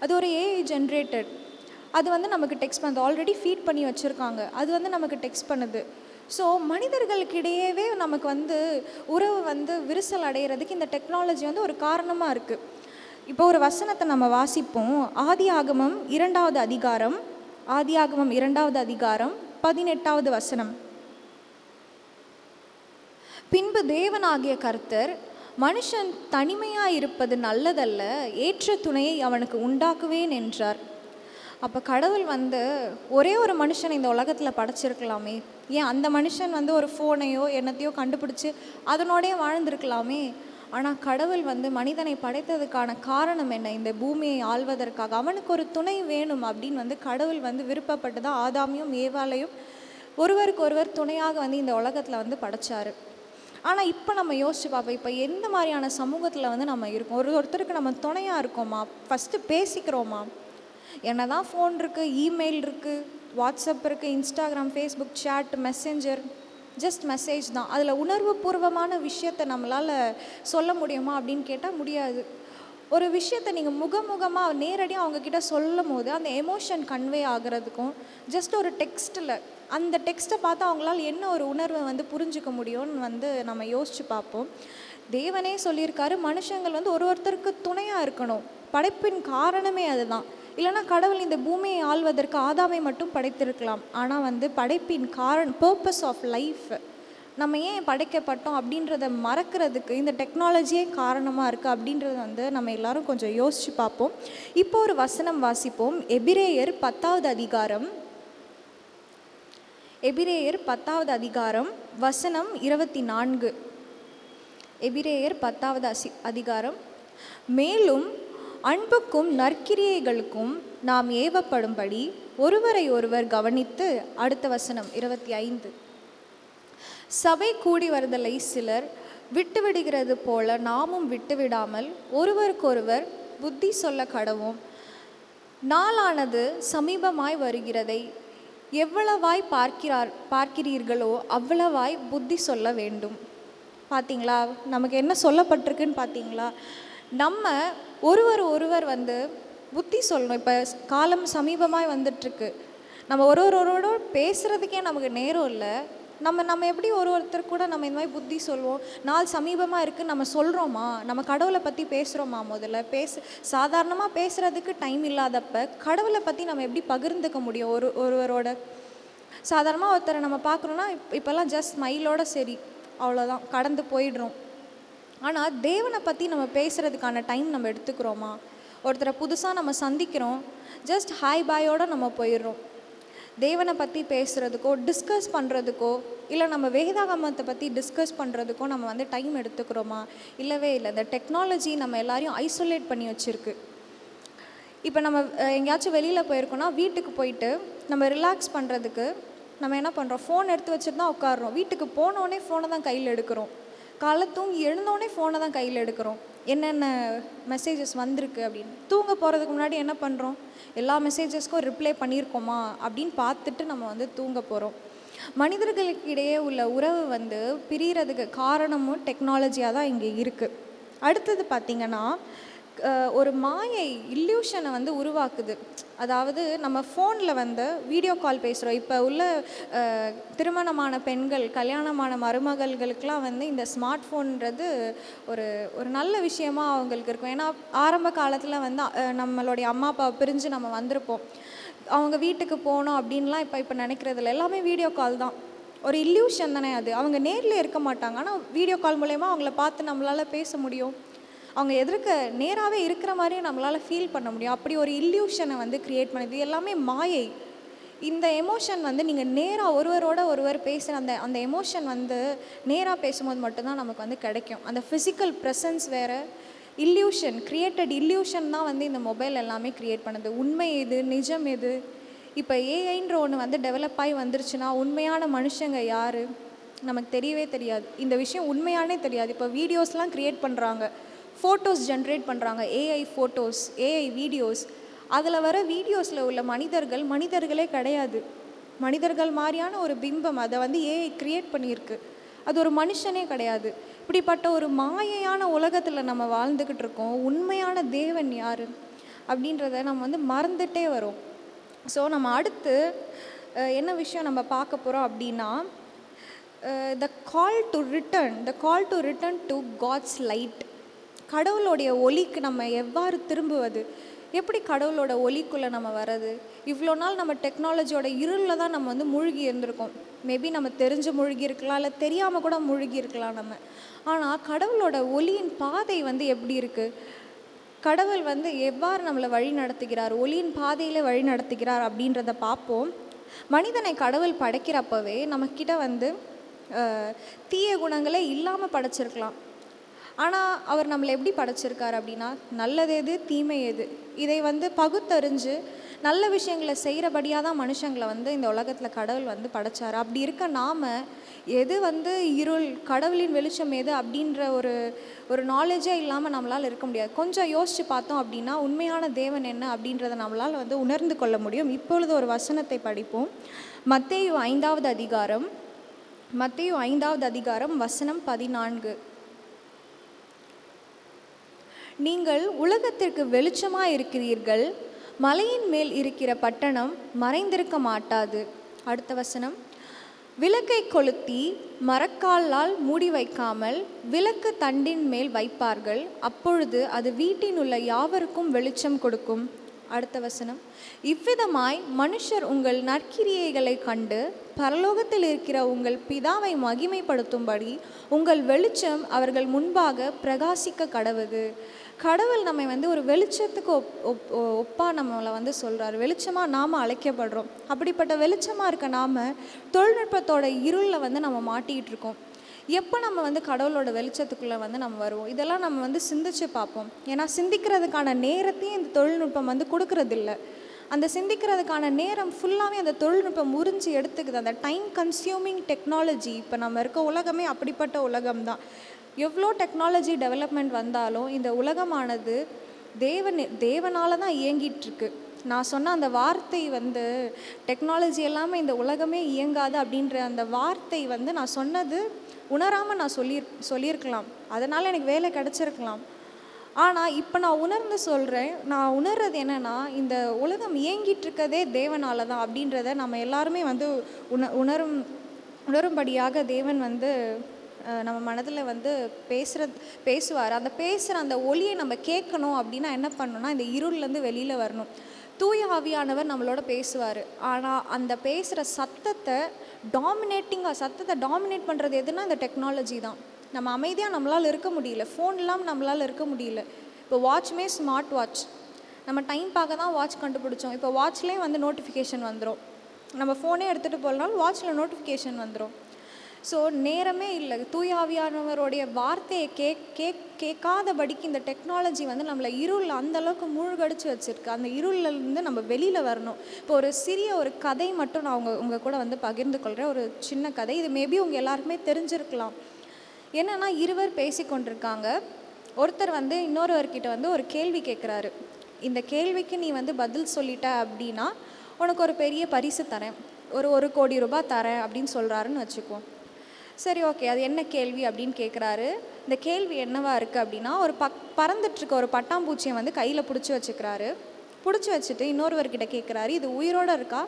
அது ஒரு ஏஐ ஜென்ரேட்டட். அது வந்து நமக்கு டெக்ஸ்ட் பண்ணுது, ஆல்ரெடி ஃபீட் பண்ணி வச்சுருக்காங்க, அது வந்து நமக்கு டெக்ஸ்ட் பண்ணுது. ஸோ மனிதர்களுக்கிடையவே நமக்கு வந்து உறவு வந்து விரிசல் அடைகிறதுக்கு இந்த டெக்னாலஜி வந்து ஒரு காரணமாக இருக்குது. இப்போ ஒரு வசனத்தை நம்ம வாசிப்போம். ஆதியாகமம் 2வது அதிகாரம் 18வது வசனம். பின்பு தேவனாகிய கர்த்தர், மனுஷன் தனிமையாக இருப்பது நல்லதல்ல, ஏற்ற துணையை அவனுக்கு உண்டாக்குவேன் என்றார். அப்போ கடவுள் வந்து ஒரே ஒரு மனுஷனை இந்த உலகத்தில் படைச்சிருக்கலாமே, ஏன் அந்த மனுஷன் வந்து ஒரு ஃபோனையோ என்னத்தையோ கண்டுபிடிச்சி அதனோடய வாழ்ந்துருக்கலாமே. ஆனால் கடவுள் வந்து மனிதனை படைத்ததுக்கான காரணம் என்ன? இந்த பூமியை ஆள்வதற்காக அவனுக்கு ஒரு துணை வேணும் அப்படின்னு வந்து கடவுள் வந்து விருப்பப்பட்டு தான் ஆதாமையும் ஏவாளையும் ஒருவருக்கு ஒருவர் துணையாக வந்து இந்த உலகத்தில் வந்து படைச்சார். ஆனால் இப்போ நம்ம யோசிச்சு பார்ப்போம், இப்போ எந்த மாதிரியான சமூகத்தில் வந்து நம்ம இருக்கோம்? ஒருத்தருக்கு நம்ம துணையாக இருக்கோமா? ஃபஸ்ட்டு பேசிக்கிறோமா? என்ன தான் ஃபோன் இருக்குது, இமெயில் இருக்குது, வாட்ஸ்அப் இருக்குது, Instagram, Facebook, chat, messenger, just message தான். அதில் உணர்வு பூர்வமான விஷயத்தை நம்மளால் சொல்ல முடியுமா அப்படின்னு கேட்டால் முடியாது. ஒரு விஷயத்தை நீங்கள் முகமுகமாக நேரடியாக அவங்கக்கிட்ட சொல்லும் போது அந்த எமோஷன் கன்வே ஆகிறதுக்கும் ஜஸ்ட் ஒரு டெக்ஸ்ட்டில் அந்த டெக்ஸ்ட்டை பார்த்து அவங்களால என்ன ஒரு உணர்வை வந்து புரிஞ்சிக்க முடியும்னு வந்து நம்ம யோசித்து பார்ப்போம். தேவனே சொல்லியிருக்காரு, மனுஷங்கள் வந்து ஒருத்தருக்கு துணையாக இருக்கணும். படைப்பின் காரணமே அதுதான். இல்லைனா கடவுள் இந்த பூமியை ஆள்வதற்கு ஆதாமை மட்டும் படைத்திருக்கலாம். ஆனால் வந்து படைப்பின் பர்பஸ் ஆஃப் லைஃப், நம்ம ஏன் படைக்கப்பட்டோம் அப்படின்றத மறக்கிறதுக்கு இந்த டெக்னாலஜியே காரணமாக இருக்குது அப்படின்றத வந்து நம்ம எல்லோரும் கொஞ்சம் யோசித்து பார்ப்போம். இப்போ ஒரு வசனம் வாசிப்போம். எபிரேயர் 10வது அதிகாரம் வசனம் 24. எபிரேயர் 10வது அதிகாரம். மேலும் அன்புக்கும் நற்கிரியைகளுக்கும் நாம் ஏவப்படும்படி ஒருவரை ஒருவர் கவனித்து, அடுத்த வசனம் 25. சபை கூடி வருதலை சிலர் விட்டு விடுகிறது போல நாமும் விட்டு விடாமல் ஒருவருக்கொருவர் புத்தி சொல்ல கடவோம். நாளானது சமீபமாய் வருகிறதை எவ்வளவாய் பார்க்கிறீர்களோ அவ்வளவாய் புத்தி சொல்ல வேண்டும். பார்த்தீங்களா, நமக்கு என்ன சொல்லப்பட்டிருக்குன்னு பார்த்தீங்களா? நம்ம ஒருவர் வந்து புத்தி சொல்லணும். இப்போ காலம் சமீபமாய் வந்துட்டுருக்கு. நம்ம ஒருவரோட பேசுகிறதுக்கே நமக்கு நேரம் இல்லை. நம்ம எப்படி ஒருத்தர் கூட நம்ம இந்த மாதிரி புத்தி சொல்லுவோம்? நாள் சமீபமாக இருக்குது நம்ம சொல்கிறோமா? நம்ம கடவுளை பற்றி பேசுகிறோமா? முதல்ல சாதாரணமாக பேசுகிறதுக்கு டைம் இல்லாதப்ப கடவுளை பற்றி நம்ம எப்படி பகிர்ந்துக்க முடியும்? ஒருவரோட சாதாரணமாக ஒருத்தரை நம்ம பார்க்குறோன்னா இப்போல்லாம் ஜஸ்ட் ஸ்மைலோட சரி, அவ்வளோதான், கடந்து போயிடுறோம். ஆனால் தேவனை பற்றி நம்ம பேசுகிறதுக்கான டைம் நம்ம எடுத்துக்கிறோமா? ஒருத்தரை புதுசாக நம்ம சந்திக்கிறோம், ஜஸ்ட் ஹாய் பாயோடு நம்ம போயிடுறோம். தேவனை பற்றி பேசுகிறதுக்கோ டிஸ்கஸ் பண்ணுறதுக்கோ இல்லை நம்ம வேதாகமத்தை பற்றி டிஸ்கஸ் பண்ணுறதுக்கோ நம்ம வந்து டைம் எடுத்துக்கிறோமா? இல்லவே இல்லை. இந்த டெக்னாலஜி நம்ம எல்லாரையும் ஐசோலேட் பண்ணி வச்சுருக்கு. இப்போ நம்ம எங்கேயாச்சும் வெளியில் போயிருக்கோன்னா வீட்டுக்கு போயிட்டு நம்ம ரிலாக்ஸ் பண்ணுறதுக்கு நம்ம என்ன பண்ணுறோம்? ஃபோன் எடுத்து வச்சுட்டு தான் உட்காடுறோம். வீட்டுக்கு போனோடனே ஃபோனை தான் கையில் எடுக்கிறோம். காலை தூங்கி எழுந்தோடனே ஃபோனை தான் கையில் எடுக்கிறோம். என்னென்ன மெசேஜஸ் வந்திருக்கு அப்படின்னு. தூங்க போகிறதுக்கு முன்னாடி என்ன பண்ணுறோம்? எல்லா மெசேஜஸ்க்கும் ரிப்ளை பண்ணியிருக்கோமா அப்படின்னு பார்த்துட்டு நம்ம வந்து தூங்க போகிறோம். மனிதர்களுக்கு இடையே உள்ள உறவு வந்து பிரியறதுக்கு காரணமும் டெக்னாலஜியாக தான் இங்கே இருக்குது. அடுத்தது பார்த்திங்கன்னா, ஒரு மாயை இல்யூஷனை வந்து உருவாக்குது. அதாவது நம்ம ஃபோனில் வந்து வீடியோ கால் பேசுகிறோம். இப்போ உள்ள திருமணமான பெண்கள், கல்யாணமான மருமகள்களுக்கெலாம் வந்து இந்த ஸ்மார்ட் ஃபோன்றது ஒரு ஒரு நல்ல விஷயமாக அவங்களுக்கு இருக்கும். ஏன்னா ஆரம்ப காலத்தில் வந்து நம்மளுடைய அம்மா அப்பா பிரிஞ்சு நம்ம வந்திருப்போம். அவங்க வீட்டுக்கு போனோம் அப்படின்லாம் இப்போ நினைக்கிறதில்ல. எல்லாமே வீடியோ கால் தான். ஒரு இல்யூஷன் தானே அது. அவங்க நேரில் இருக்க மாட்டாங்க, ஆனால் வீடியோ கால் மூலயமா அவங்கள பார்த்து நம்மளால் பேச முடியும். அவங்க எதிர்க்க நேராகவே இருக்கிற மாதிரியும் நம்மளால் ஃபீல் பண்ண முடியும். அப்படி ஒரு இல்யூஷனை வந்து க்ரியேட் பண்ணுது. எல்லாமே மாயை. இந்த எமோஷன் வந்து நீங்கள் நேராக ஒருவரோட ஒருவர் பேசுகிற அந்த எமோஷன் வந்து நேராக பேசும்போது மட்டும்தான் நமக்கு வந்து கிடைக்கும். அந்த ஃபிசிக்கல் ப்ரெசன்ஸ் வேறு, இல்யூஷன், க்ரியேட்டட் இல்யூஷன் தான் வந்து இந்த மொபைல் எல்லாமே க்ரியேட் பண்ணுது. உண்மை எது, நிஜம் எது? இப்போ ஏஐன்ற ஒன்று வந்து டெவலப் ஆகி வந்துருச்சுன்னா உண்மையான மனுஷங்க யார் நமக்கு தெரியவே தெரியாது. இந்த விஷயம் உண்மையானே தெரியாது. இப்போ வீடியோஸ்லாம் க்ரியேட் பண்ணுறாங்க, ஃபோட்டோஸ் ஜென்ரேட் பண்ணுறாங்க, ஏஐ ஃபோட்டோஸ், ஏஐ வீடியோஸ். அதில் வர வீடியோஸில் உள்ள மனிதர்களே கிடையாது. மனிதர்கள் மாதிரியான ஒரு பிம்பம் அதை வந்து ஏஐ க்ரியேட் பண்ணியிருக்கு. அது ஒரு மனுஷனே கிடையாது. இப்படிப்பட்ட ஒரு மாயையான உலகத்தில் நம்ம வாழ்ந்துக்கிட்டு இருக்கோம். உண்மையான தேவன் யார் அப்படின்றத நம்ம வந்து மறந்துகிட்டே வரோம். ஸோ நம்ம அடுத்து என்ன விஷயம் நம்ம பார்க்க போகிறோம் அப்படின்னா, the call to return to God's light. கடவுளுடைய ஒளிக்கு நம்ம எவ்வாறு திரும்புவது? எப்படி கடவுளோட ஒளிக்குள்ளே நம்ம வர்றது? இவ்வளோ நாள் நம்ம டெக்னாலஜியோட இருளில் தான் நம்ம வந்து மூழ்கி இருந்திருக்கோம். மேபி நம்ம தெரிஞ்சு மூழ்கி இருக்கலாம், இல்லை தெரியாமல் கூட மூழ்கி இருக்கலாம் நம்ம. ஆனால் கடவுளோட ஒளியின் பாதை வந்து எப்படி இருக்குது? கடவுள் வந்து எவ்வாறு நம்மளை வழி நடத்துகிறார், ஒளியின் பாதையில் வழி நடத்துகிறார் அப்படின்றத பார்ப்போம். மனிதனை கடவுள் படைக்கிறப்பவே நம்மக்கிட்ட வந்து தீய குணங்களே இல்லாமல் படைச்சிருக்கலாம். ஆனால் அவர் நம்மளை எப்படி படைச்சிருக்கார் அப்படின்னா, நல்லது எது, தீமை எது, இதை வந்து பகுத்தறிஞ்சு நல்ல விஷயங்களை செய்கிறபடியாக தான் மனுஷங்களை வந்து இந்த உலகத்தில் கடவுள் வந்து படைச்சார். அப்படி இருக்க நாம் எது வந்து இருள், கடவுளின் வெளிச்சம் எது அப்படின்ற ஒரு நாலேஜே இல்லாமல் நம்மளால் இருக்க முடியாது. கொஞ்சம் யோசித்து பார்த்தோம் அப்படின்னா உண்மையான தேவன் என்ன அப்படின்றத நம்மளால் வந்து உணர்ந்து கொள்ள முடியும். இப்பொழுது ஒரு வசனத்தை படிப்போம். மத்தேயு 5வது அதிகாரம் வசனம் 14. நீங்கள் உலகத்திற்கு வெளிச்சமாக இருக்கிறீர்கள். மலையின் மேல் இருக்கிற பட்டணம் மறைந்திருக்க மாட்டாது. அடுத்த வசனம், விளக்கை கொளுத்தி மரக்காலால் மூடி வைக்காமல் விளக்கு தண்டின் மேல் வைப்பார்கள், அப்பொழுது அது வீட்டின் உள்ள யாவருக்கும் வெளிச்சம் கொடுக்கும். அடுத்த வசனம், இவ்விதமாய் மனுஷர் உங்கள் நற்கிரியைகளை கண்டு பரலோகத்தில் இருக்கிற உங்கள் பிதாவை மகிமைப்படுத்தும்படி உங்கள் வெளிச்சம் அவர்கள் முன்பாக பிரகாசிக்க கடவுது. கடவுள் நம்மை வந்து ஒரு வெளிச்சத்துக்கு ஒப்பாக நம்மளை வந்து சொல்கிறார். வெளிச்சமாக நாம் அழைக்கப்படுறோம். அப்படிப்பட்ட வெளிச்சமாக இருக்க நாம் தொழில்நுட்பத்தோட இருளில் வந்து நம்ம மாட்டிகிட்டு இருக்கோம். எப்போ நம்ம வந்து கடவுளோட வெளிச்சத்துக்குள்ளே வந்து நம்ம வருவோம்? இதெல்லாம் நம்ம வந்து சிந்திச்சு பார்ப்போம். ஏன்னா சிந்திக்கிறதுக்கான நேரத்தையும் இந்த தொழில்நுட்பம் வந்து கொடுக்கறதில்ல. அந்த சிந்திக்கிறதுக்கான நேரம் ஃபுல்லாகவே அந்த தொழில்நுட்பம் உறிஞ்சி எடுத்துக்குது. அந்த டைம் கன்சியூமிங் டெக்னாலஜி, இப்போ நம்ம இருக்க உலகமே அப்படிப்பட்ட உலகம் தான். எவ்வளோ டெக்னாலஜி டெவலப்மெண்ட் வந்தாலும் இந்த உலகமானது தேவனால் தான் இயங்கிட்டுருக்கு. நான் சொன்ன அந்த வார்த்தை வந்து டெக்னாலஜி இல்லாமல் இந்த உலகமே இயங்காது அப்படின்ற அந்த வார்த்தை வந்து நான் சொன்னது உணராமல் நான் சொல்லியிருக்கலாம். அதனால் எனக்கு வேலை கிடச்சிருக்கலாம். ஆனால் இப்போ நான் உணர்ந்து சொல்கிறேன். நான் உணர்றது என்னென்னா, இந்த உலகம் இயங்கிட்டுருக்கதே தேவனால் தான் அப்படின்றத நம்ம எல்லாருமே வந்து உணரும்படியாக தேவன் வந்து நம்ம மனதில் வந்து பேசுவார். அந்த பேசுகிற அந்த ஒலியை நம்ம கேட்கணும் அப்படின்னா என்ன பண்ணணும்னா, இந்த இருள்லேருந்து வெளியில் வரணும். தூய ஆவியானவர் நம்மளோட பேசுவார். ஆனால் அந்த பேசுகிற சத்தத்தை டாமினேட் பண்ணுறது எதுனா இந்த டெக்னாலஜி தான். நம்ம அமைதியாக நம்மளால் இருக்க முடியல, ஃபோன் இல்லாமல் நம்மளால் இருக்க முடியல. இப்போ வாட்ச்மே ஸ்மார்ட் வாட்ச், நம்ம டைம் பார்க்க தான் வாட்ச் கண்டுபிடிச்சோம். இப்போ வாட்ச்லேயும் வந்து நோட்டிஃபிகேஷன் வந்துடும். நம்ம ஃபோனே எடுத்துகிட்டு போகலனாலும் வாட்சில் நோட்டிஃபிகேஷன் வந்துடும். ஸோ நேரமே இல்லை. தூய ஆவியானவருடைய வார்த்தையை கேட்காதபடிக்கு இந்த டெக்னாலஜி வந்து நம்மளை இருளில் அந்தளவுக்கு மூழ்கடிச்சு வச்சுருக்கு. அந்த இருளிலேருந்து நம்ம வெளியில் வரணும். இப்போ ஒரு சிறிய ஒரு கதை மட்டும் நான் உங்கள் கூட வந்து பகிர்ந்து கொள்கிறேன். ஒரு சின்ன கதை. இது மேபி உங்கள் எல்லாருக்குமே தெரிஞ்சிருக்கலாம். என்னென்னா, இருவர் பேசி கொண்டிருக்காங்க. ஒருத்தர் வந்து இன்னொருவர்கிட்ட வந்து ஒரு கேள்வி கேட்குறாரு. இந்த கேள்விக்கு நீ வந்து பதில் சொல்லிட்ட அப்படின்னா உனக்கு ஒரு பெரிய பரிசு தரேன், ஒரு 1 கோடி ரூபாய் தரேன் அப்படின்னு சொல்கிறாருன்னு வச்சுக்குவோம். சரி, ஓகே, அது என்ன கேள்வி அப்படின்னு கேட்குறாரு. இந்த கேள்வி என்னவா இருக்குது அப்படின்னா, ஒரு பறந்துட்டுருக்க ஒரு பட்டாம்பூச்சியை வந்து கையில் பிடிச்சி வச்சுட்டு இன்னொருவர்கிட்ட கேட்குறாரு, இது உயிரோடு இருக்கா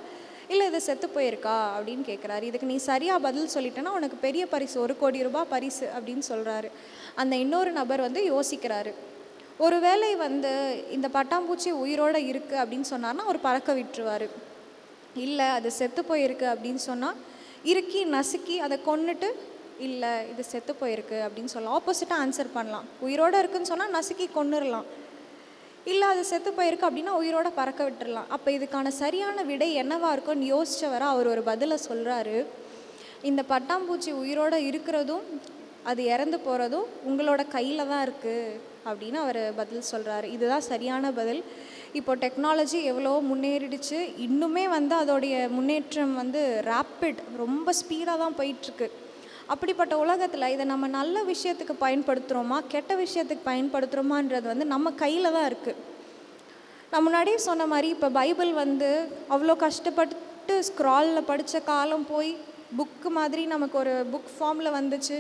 இல்லை இது செத்து போயிருக்கா அப்படின்னு கேட்குறாரு. இதுக்கு நீ சரியாக பதில் சொல்லிட்டேன்னா உனக்கு பெரிய பரிசு, 1 கோடி ரூபாய் பரிசு அப்படின்னு சொல்கிறாரு. அந்த இன்னொரு நபர் வந்து யோசிக்கிறாரு. ஒருவேளை வந்து இந்த பட்டாம்பூச்சி உயிரோடு இருக்குது அப்படின்னு சொன்னார்னா அவர் பறக்க விட்டுருவார். இல்லை அது செத்து போயிருக்கு அப்படின்னு சொன்னால் இறுக்கி நசுக்கி அதை கொன்னுட்டு இல்லை இது செத்து போயிருக்கு அப்படின்னு சொல்லலாம். ஆப்போசிட்டாக ஆன்சர் பண்ணலாம். உயிரோடு இருக்குன்னு சொன்னால் நசுக்கி கொன்னுடலாம். இல்லை அது செத்து போயிருக்கு அப்படின்னா உயிரோட பறக்க விட்டுடலாம். அப்போ இதுக்கான சரியான விடை என்னவாக இருக்கும்னு யோசிச்சவரை அவர் ஒரு பதிலை சொல்கிறாரு. இந்த பட்டாம்பூச்சி உயிரோடு இருக்கிறதும் அது இறந்து போகிறதும் உங்களோட கையில் தான் இருக்குது அப்படின்னு அவர் பதில் சொல்கிறாரு. இதுதான் சரியான பதில். இப்போ டெக்னாலஜி எவ்வளோ முன்னேறிடுச்சு. இன்னுமே வந்து அதோடைய முன்னேற்றம் வந்து ரொம்ப ஸ்பீடாக தான் போயிட்டுருக்கு. அப்படிப்பட்ட உலகத்தில் இதை நம்ம நல்ல விஷயத்துக்கு பயன்படுத்துகிறோமா கெட்ட விஷயத்துக்கு பயன்படுத்துகிறோமான்றது வந்து நம்ம கையில் தான் இருக்குது. நான் முன்னாடியே சொன்ன மாதிரி இப்போ பைபிள் வந்து அவ்வளோ கஷ்டப்பட்டு ஸ்க்ராலில் படித்த காலம் போய் புக்கு மாதிரி நமக்கு ஒரு புக் ஃபார்மில் வந்துச்சு.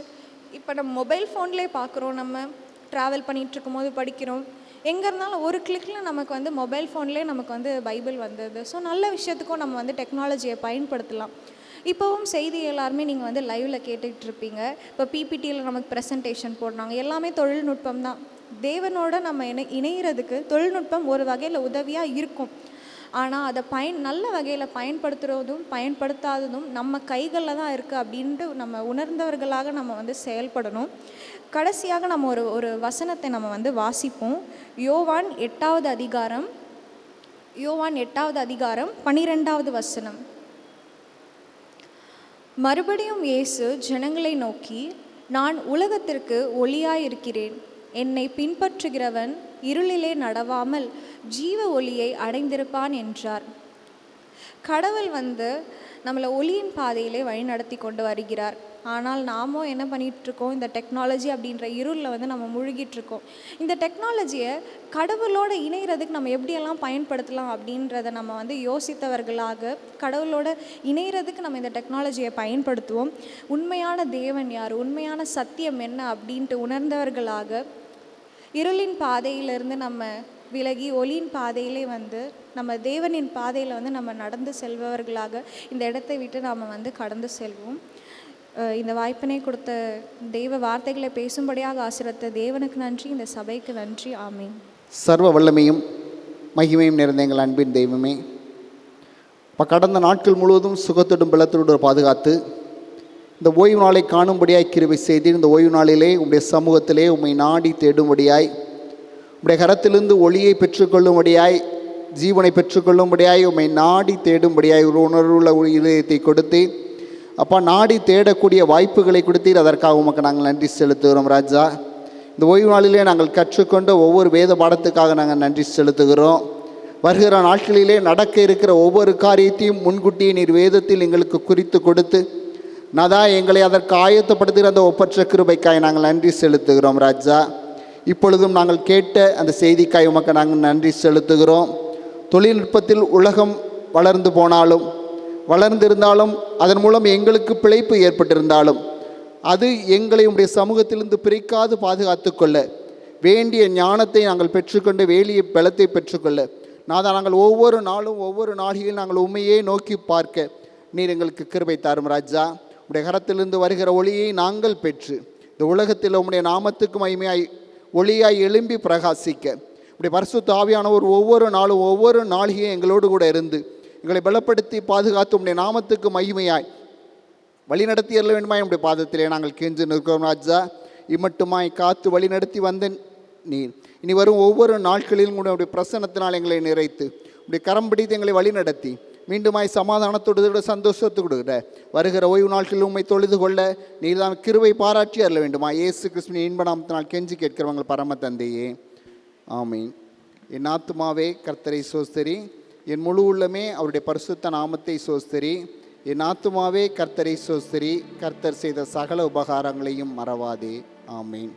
இப்போ நம்ம மொபைல் ஃபோன்லேயே பார்க்குறோம். நம்ம ட்ராவல் பண்ணிகிட்ருக்கும் போது படிக்கிறோம். எங்கே இருந்தாலும் ஒரு கிளிக்கில் நமக்கு வந்து மொபைல் ஃபோன்லேயே நமக்கு வந்து பைபிள் வந்தது. ஸோ நல்ல விஷயத்துக்கும் நம்ம வந்து டெக்னாலஜியை பயன்படுத்தலாம். இப்போவும் செய்தி எல்லாருமே நீங்கள் வந்து லைவில் கேட்டுக்கிட்டு இருப்பீங்க. இப்போ பிபிடியில் நமக்கு ப்ரெசன்டேஷன் போடுறாங்க. எல்லாமே தொழில்நுட்பம் தான். தேவனோட நம்ம இணைகிறதுக்கு தொழில்நுட்பம் ஒரு வகையில் உதவியாக இருக்கும். ஆனால் அதை நல்ல வகையில் பயன்படுத்துகிறதும் பயன்படுத்தாததும் நம்ம கைகளில் தான் இருக்குது அப்படின்ட்டு நம்ம உணர்ந்தவர்களாக நம்ம வந்து செயல்படணும். கடைசியாக நம்ம ஒரு வசனத்தை நம்ம வந்து வாசிப்போம். யோவான் 8வது அதிகாரம் 12வது வசனம். மறுபடியும் இயேசு ஜனங்களை நோக்கி, நான் உலகத்திற்கு ஒளியாயிருக்கிறேன். என்னை பின்பற்றுகிறவன் இருளிலே நடவாமல் ஜீவ ஒளியை அடைந்திருப்பான் என்றார். கடவுள் வந்து நம்மளை ஒளியின் பாதையிலே வழி நடத்தி கொண்டு வருகிறார். ஆனால் நாமோ என்ன பண்ணிகிட்ருக்கோம், இந்த டெக்னாலஜி அப்படின்ற இருளில் வந்து நம்ம முழுகிட்டுருக்கோம். இந்த டெக்னாலஜியை கடவுளோட இணைகிறதுக்கு நம்ம எப்படியெல்லாம் பயன்படுத்தலாம் அப்படின்றத நம்ம வந்து யோசித்தவர்களாக கடவுளோட இணைகிறதுக்கு நம்ம இந்த டெக்னாலஜியை பயன்படுத்துவோம். உண்மையான தேவன் யார், உண்மையான சத்தியம் என்ன அப்படின்ட்டு உணர்ந்தவர்களாக இருளின் பாதையிலிருந்து நம்ம விலகி ஒளியின் பாதையிலே வந்து நம்ம தேவனின் பாதையில் வந்து நம்ம நடந்து செல்பவர்களாக இந்த இடத்தை விட்டு நாம் வந்து கடந்து செல்வோம். இந்த வாய்ப்பினை கொடுத்த தெய்வ வார்த்தைகளை பேசும்படியாக ஆசீர்வதித்த தேவனுக்கு நன்றி, இந்த சபைக்கு நன்றி. ஆமீன்.
சர்வ வல்லமையும் மகிமையும் நிறைந்த எங்கள் அன்பின் தெய்வமே, இப்போ கடந்த நாட்கள் முழுவதும் சுகத்தோடும் பலத்தோடு பாதுகாத்து இந்த ஓய்வு நாளை காணும்படியாய் கிருபை செய்து இந்த ஓய்வு நாளிலே உம்முடைய சமூகத்திலே உம்மை நாடி தேடும்படியாய் உம்முடைய கரத்திலிருந்து ஒளியை பெற்றுக்கொள்ளும்படியாய் ஜீவனை பெற்றுக்கொள்ளும்படியாய் உம்மை நாடி தேடும்படியாய் ஒரு உணர்வுள்ள இதயத்தை கொடுத்து அப்பா நாடி தேடக்கூடிய வாய்ப்புகளை கொடுத்தீர். அதற்காக உமக்கு நாங்கள் நன்றி செலுத்துகிறோம் ராஜா. இந்த ஓய்வு நாளிலே நாங்கள் கற்றுக்கொண்ட ஒவ்வொரு வேத பாடத்துக்காக நாங்கள் நன்றி செலுத்துகிறோம். வருகிற நாட்களிலே நடக்க இருக்கிற ஒவ்வொரு காரியத்தையும் முன்கூட்டியே நீர் வேதத்தில் எங்களுக்கு குறித்து கொடுத்து எங்களை அதற்கு ஆயத்தப்படுத்துகிற அந்த ஒப்பற்ற கிருபைக்காய் நாங்கள் நன்றி செலுத்துகிறோம் ராஜா. இப்பொழுதும் நாங்கள் கேட்ட அந்த செய்திக்காய் உமக்கு நாங்கள் நன்றி செலுத்துகிறோம். தொழில்நுட்பத்தில் உலகம் வளர்ந்து போனாலும் வளர்ந்திருந்தாலும் அதன் மூலம் எங்களுக்கு பிழைப்பு ஏற்பட்டிருந்தாலும் அது எங்களை உடைய சமூகத்திலிருந்து பிரிக்காது பாதுகாத்து கொள்ள வேண்டிய ஞானத்தை நாங்கள் பெற்றுக்கொண்டு வேலிய பலத்தை பெற்றுக்கொள்ள நாங்கள் ஒவ்வொரு நாளும் ஒவ்வொரு நாளிலும் நாங்கள் உண்மையே நோக்கி பார்க்க நீர் எங்களுக்கு கிருபை தாரும் ராஜா. உடைய கரத்திலிருந்து வருகிற ஒளியை நாங்கள் பெற்று இந்த உலகத்தில் உம்முடைய நாமத்துக்கு மகிமையாய் ஒளியாய் எழும்பி பிரகாசிக்க உடைய பரிசுத்த ஆவியானவர் ஒவ்வொரு நாளும் ஒவ்வொரு நாளிகையும் எங்களோடு கூட இருந்து எங்களை பலப்படுத்தி பாதுகாத்து உம்முடைய நாமத்துக்கு மகிமையாய் வழிநடத்தி எல்ல வேண்டுமாய் உடைய பாதத்திலே நாங்கள் கெஞ்சு நிற்கிறோம் ராஜா. இம்மட்டுமாய் காத்து வழிநடத்தி வந்த நீர் இனி வரும் ஒவ்வொரு நாட்களிலும் உடைய பிரசன்னத்தினால் எங்களை நிறைத்து உடைய கரம் பிடித்து எங்களை வழிநடத்தி மீண்டுமாய் சமாதானத்தோடு சந்தோஷத்தோடு வருகிற ஓய்வு நாட்களில் உண்மை தொழுது கொள்ள நீர் தான் கிருபை பாராட்டி அருள வேண்டுமா. இயேசு கிறிஸ்துவின் இன்ப நாமத்தினால் கெஞ்சி கேட்கிறவங்க பரம தந்தையே, ஆமீன். என் ஆத்துமாவே கர்த்தரை சோஸ்தரி, என் முழு உள்ளமே அவருடைய பரிசுத்த நாமத்தை சோஸ்தரி. என் ஆத்துமாவே கர்த்தரை சோஸ்தரி, கர்த்தர் செய்த சகல உபகாரங்களையும் மறவாதே. ஆமீன்.